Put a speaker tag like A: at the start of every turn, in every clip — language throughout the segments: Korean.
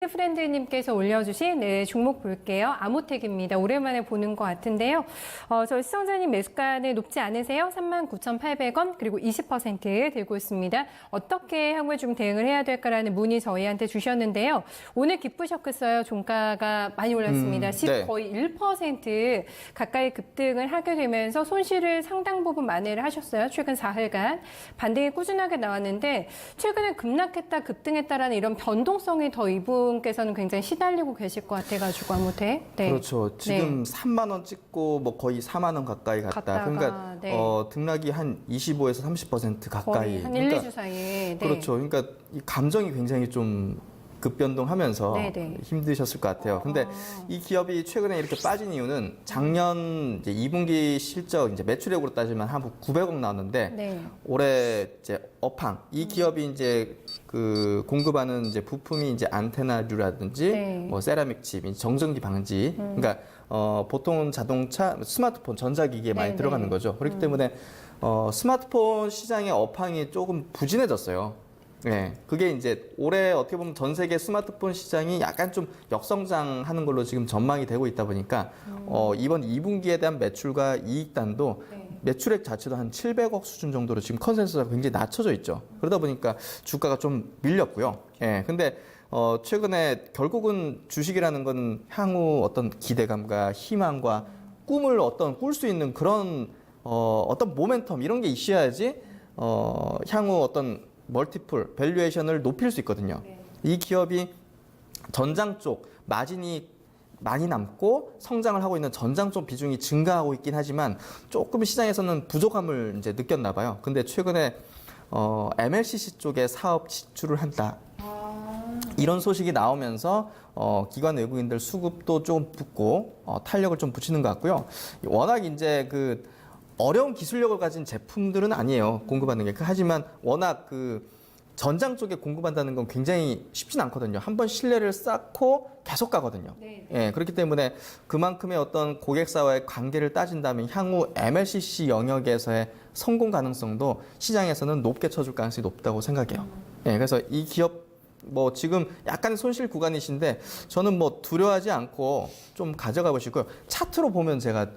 A: 프렌드님께서 올려주신 종목 볼게요. 아모텍입니다. 오랜만에 보는 것 같은데요. 저희 시청자님 매수가는 높지 않으세요? 39,800원 그리고 20% 들고 있습니다. 어떻게 향후에 좀 대응을 해야 될까라는 문의 저희한테 주셨는데요. 오늘 기쁘셨겠어요. 종가가 많이 올랐습니다.
B: 네.
A: 거의 1% 가까이 급등을 하게 되면서 손실을 상당 부분 만회를 하셨어요. 최근 4일간 반등이 꾸준하게 나왔는데 최근에 급락했다 급등했다라는 이런 변동성이 더 이분께서는 굉장히 시달리고 계실 것 같아가지고 아무튼 네.
B: 그렇죠. 지금 3만 원 찍고 뭐 거의 4만 원 가까이 갔다. 그러니까
A: 네.
B: 등락이 한 25에서 30% 가까이.
A: 거의 한 1, 2주 사이에. 네.
B: 그렇죠. 그러니까 이 감정이 굉장히 좀 급변동하면서 힘드셨을 것 같아요. 근데 이 기업이 최근에 이렇게 빠진 이유는 작년 이제 2분기 실적 이제 매출액으로 따지면 한 900억 나왔는데 올해 이제 업황 이 기업이 이제 그 공급하는 이제 부품이 이제 안테나류라든지 뭐 세라믹 칩, 정전기 방지. 그러니까 보통은 자동차, 스마트폰, 전자기기에 많이 들어가는 거죠. 그렇기 때문에 스마트폰 시장의 업황이 조금 부진해졌어요. 네, 그게 이제 올해 어떻게 보면 전 세계 스마트폰 시장이 약간 좀 역성장하는 걸로 지금 전망이 되고 있다 보니까 이번 2분기에 대한 매출과 이익단도 매출액 자체도 한 700억 수준 정도로 지금 컨센서스가 굉장히 낮춰져 있죠. 그러다 보니까 주가가 좀 밀렸고요. 예, 근데 최근에 결국은 주식이라는 건 향후 어떤 기대감과 희망과 꿈을 꿀 수 있는 그런 어떤 모멘텀 이런 게 있어야지 향후 어떤 멀티플, 밸류에이션을 높일 수 있거든요. 이 기업이 전장 쪽 마진이 많이 남고 성장을 하고 있는 전장 쪽 비중이 증가하고 있긴 하지만 조금 시장에서는 부족함을 이제 느꼈나 봐요. 근데 최근에 MLCC 쪽에 사업 진출을 한다. 이런 소식이 나오면서 기관 외국인들 수급도 좀 붙고 탄력을 좀 붙이는 것 같고요. 워낙 이제 그 어려운 기술력을 가진 제품들은 아니에요. 공급하는 게. 하지만 워낙 그 전장 쪽에 공급한다는 건 굉장히 쉽진 않거든요. 한번 신뢰를 쌓고 계속 가거든요. 예, 그렇기 때문에 그만큼의 어떤 고객사와의 관계를 따진다면 향후 MLCC 영역에서의 성공 가능성도 시장에서는 높게 쳐줄 가능성이 높다고 생각해요. 예, 그래서 이 기업 뭐 지금 약간 손실 구간이신데 저는 뭐 두려워하지 않고 좀 가져가 보시고요. 차트로 보면 제가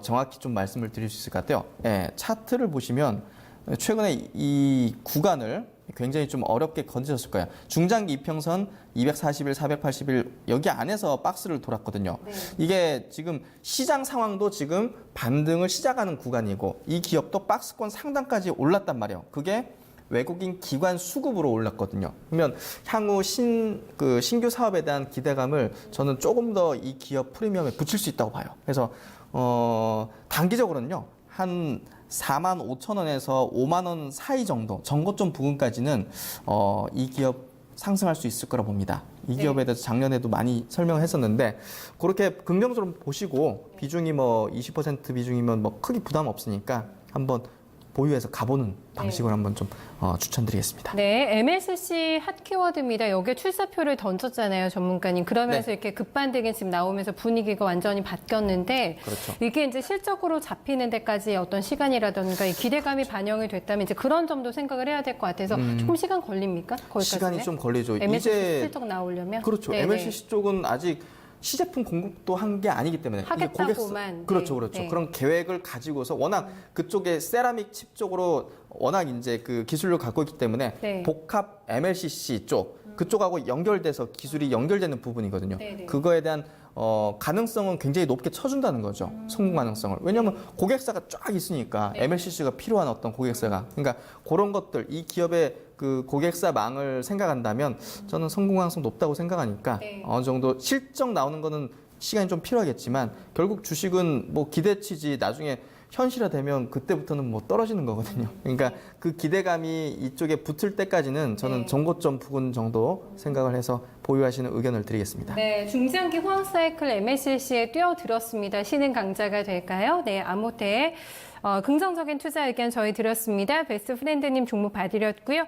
B: 정확히 좀 말씀을 드릴 수 있을 것 같아요. 예, 차트를 보시면 최근에 이 구간을 굉장히 좀 어렵게 건드셨을 거예요. 중장기 이평선 241, 481 여기 안에서 박스를 돌았거든요. 이게 지금 시장 상황도 지금 반등을 시작하는 구간이고 이 기업도 박스권 상단까지 올랐단 말이에요. 그게 외국인 기관 수급으로 올랐거든요. 그러면 향후 신규 사업에 대한 기대감을 저는 조금 더 이 기업 프리미엄에 붙일 수 있다고 봐요. 그래서 단기적으로는요. 한 45,000원에서 5만 원 사이 정도 전고점 부근까지는 이 기업 상승할 수 있을 거라 봅니다. 이 기업에 대해서 작년에도 많이 설명을 했었는데 그렇게 긍정적으로 보시고 비중이 뭐 20% 비중이면 뭐 크게 부담 없으니까 한번 보유해서 가보는 방식으로 한번 좀 추천드리겠습니다.
A: 네, MLCC 핫 키워드입니다. 여기에 출사표를 던졌잖아요, 전문가님. 그러면서 이렇게 급반등이 지금 나오면서 분위기가 완전히 바뀌었는데 이게 이제 실적으로 잡히는 데까지 어떤 시간이라든가 이 기대감이 반영이 됐다면 이제 그런 점도 생각을 해야 될 것 같아서 조금 시간 걸립니까? 거기까지는?
B: 시간이 좀 걸리죠.
A: MLCC
B: 이제
A: 실적 나오려면?
B: 그렇죠. MLCC 쪽은 아직 시제품 공급도 한 게 아니기 때문에
A: 하겠다고만
B: 그렇죠. 그런 계획을 가지고서 워낙 그쪽에 세라믹 칩 쪽으로 워낙 이제 그 기술을 갖고 있기 때문에 복합 MLCC 쪽 그쪽하고 연결돼서 기술이 연결되는 부분이거든요. 그거에 대한 가능성은 굉장히 높게 쳐준다는 거죠. 성공 가능성을. 왜냐하면 고객사가 쫙 있으니까 MLCC가 필요한 어떤 고객사가. 그러니까 그런 것들 이 기업의 그 고객사망을 생각한다면 저는 성공 가능성 높다고 생각하니까 어느 정도 실적 나오는 거는 시간이 좀 필요하겠지만 결국 주식은 뭐 기대치지 나중에 현실화되면 그때부터는 뭐 떨어지는 거거든요. 그러니까 그 기대감이 이쪽에 붙을 때까지는 저는 전고점 부근 정도 생각을 해서 보유하시는 의견을 드리겠습니다.
A: 네, 중장기 호황 사이클 MLCC에 뛰어들었습니다. 신흥 강자가 될까요? 네, 아모텍 긍정적인 투자 의견 저희 드렸습니다. 베스트 프렌드님 종목 봐드렸고요.